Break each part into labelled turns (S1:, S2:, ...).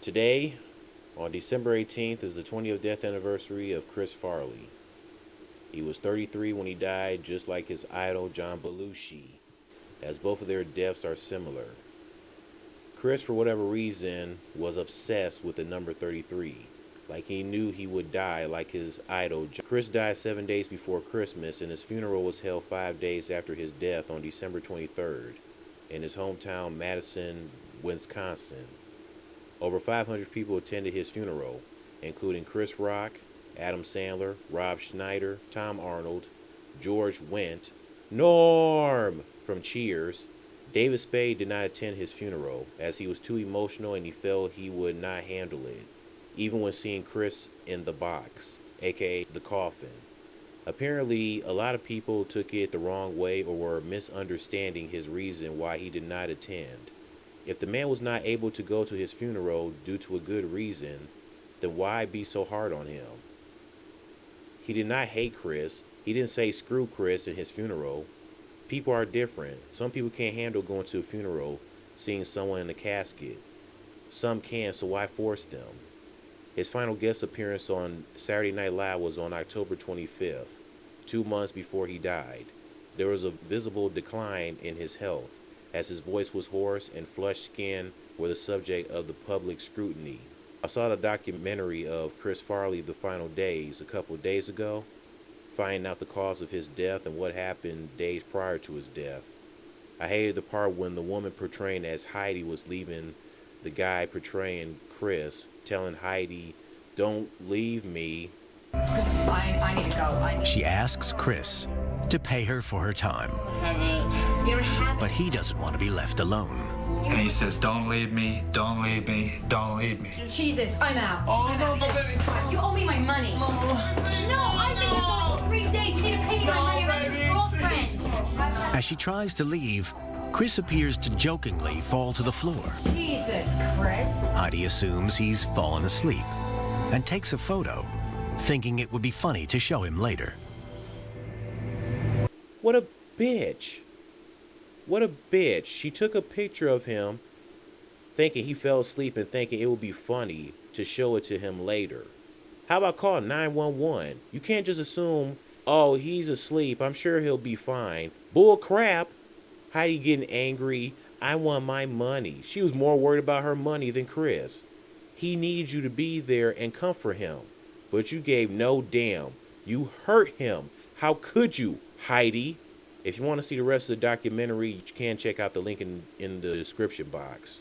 S1: Today, on December 18th, is the 20th death anniversary of Chris Farley. He was 33 when he died, just like his idol John Belushi, as both of their deaths are similar. Chris, for whatever reason, was obsessed with the number 33. Like he knew he would die like his idol. Chris died 7 days before Christmas, and his funeral was held 5 days after his death on December 23rd in his hometown, Madison, Wisconsin. Over 500 people attended his funeral, including Chris Rock, Adam Sandler, Rob Schneider, Tom Arnold, George Wendt, Norm from Cheers. David Spade did not attend his funeral as he was too emotional and he felt he would not handle it, even when seeing Chris in the box, aka the coffin. Apparently, a lot of people took it the wrong way or were misunderstanding his reason why he did not attend. If the man was not able to go to his funeral due to a good reason, then why be so hard on him? He did not hate Chris. He didn't say screw Chris in his funeral. People are different. Some people can't handle going to a funeral, seeing someone in a casket. Some can, so why force them? His final guest appearance on Saturday Night Live was on October 25th, 2 months before he died. There was a visible decline in his health, as his voice was hoarse and flushed skin were the subject of the public scrutiny. I saw the documentary of Chris Farley, The Final Days, a couple of days ago, finding out the cause of his death and what happened days prior to his death. I hated the part when the woman portraying as Heidi was leaving the guy portraying Chris, telling Heidi, "Don't leave me."
S2: Chris, I need to go.
S3: She asks Chris to pay her for her time,
S2: You don't have
S3: but he doesn't want to be left alone.
S4: And he says, don't leave me, don't leave me, don't leave me.
S2: Jesus, I'm out.
S4: Oh,
S2: I'm
S4: no,
S2: out.
S4: but baby.
S2: You owe me my money. No, I've been here for 3 days. You need to pay me my money. I'm your girlfriend.
S3: As she tries to leave, Chris appears to jokingly fall to the floor.
S2: Jesus, Chris.
S3: Heidi assumes he's fallen asleep and takes a photo, thinking it would be funny to show him later.
S1: What a bitch. What a bitch. She took a picture of him thinking he fell asleep and thinking it would be funny to show it to him later. How about calling 911? You can't just assume, oh, he's asleep, I'm sure he'll be fine. Bull crap. Heidi getting angry. I want my money. She was more worried about her money than Chris. He needed you to be there and comfort him, but you gave no damn. You hurt him. How could you, Heidi? If you want to see the rest of the documentary, you can check out the link in the description box.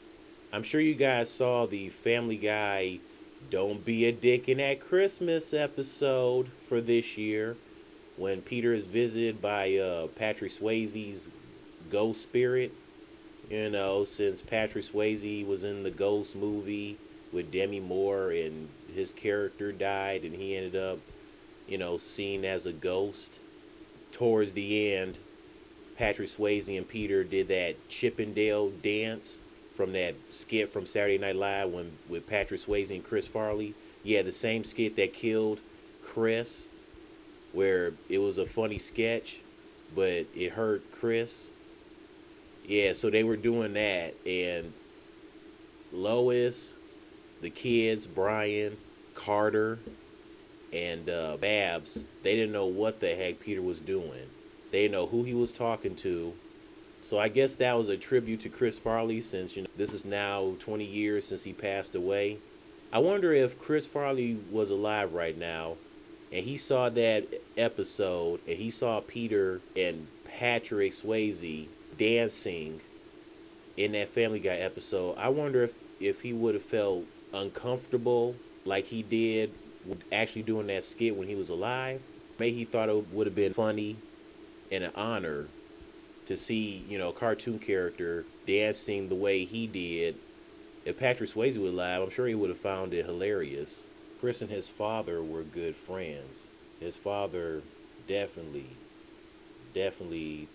S1: I'm sure you guys saw the Family Guy Don't Be a Dick in At Christmas episode for this year, when Peter is visited by Patrick Swayze's ghost spirit. You know, since Patrick Swayze was in the Ghost movie with Demi Moore and his character died and he ended up, seen as a ghost. Towards the end, Patrick Swayze and Peter did that Chippendale dance from that skit from Saturday Night Live with Patrick Swayze and Chris Farley. Yeah, the same skit that killed Chris, where it was a funny sketch, but it hurt Chris. Yeah, so they were doing that, and Lois, the kids, Brian, Carter, and Babs, they didn't know what the heck Peter was doing. They didn't know who he was talking to. So I guess that was a tribute to Chris Farley, since this is now 20 years since he passed away. I wonder if Chris Farley was alive right now and he saw that episode and he saw Peter and Patrick Swayze dancing in that Family Guy episode. I wonder if he would have felt uncomfortable like he did actually doing that skit when he was alive. Maybe he thought it would have been funny and an honor to see, a cartoon character dancing the way he did. If Patrick Swayze was alive, I'm sure he would have found it hilarious. Chris and his father were good friends. His father definitely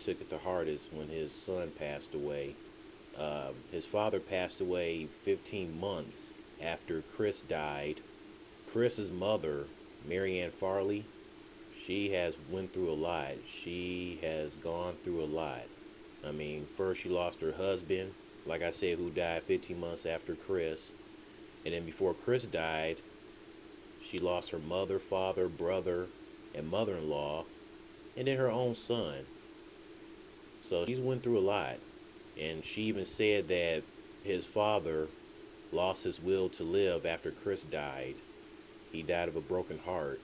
S1: took it the hardest when his son passed away. His father passed away 15 months after Chris died. Chris's mother, Marianne Farley, she has went through a lot. She has gone through a lot. I mean, first she lost her husband, like I said, who died 15 months after Chris. And then before Chris died, she lost her mother, father, brother, and mother-in-law, and then her own son. So she's went through a lot. And she even said that his father lost his will to live after Chris died. He died of a broken heart.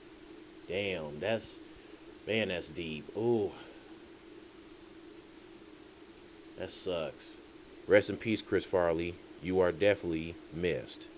S1: Damn, man, that's deep. Ooh, that sucks. Rest in peace, Chris Farley. You are definitely missed.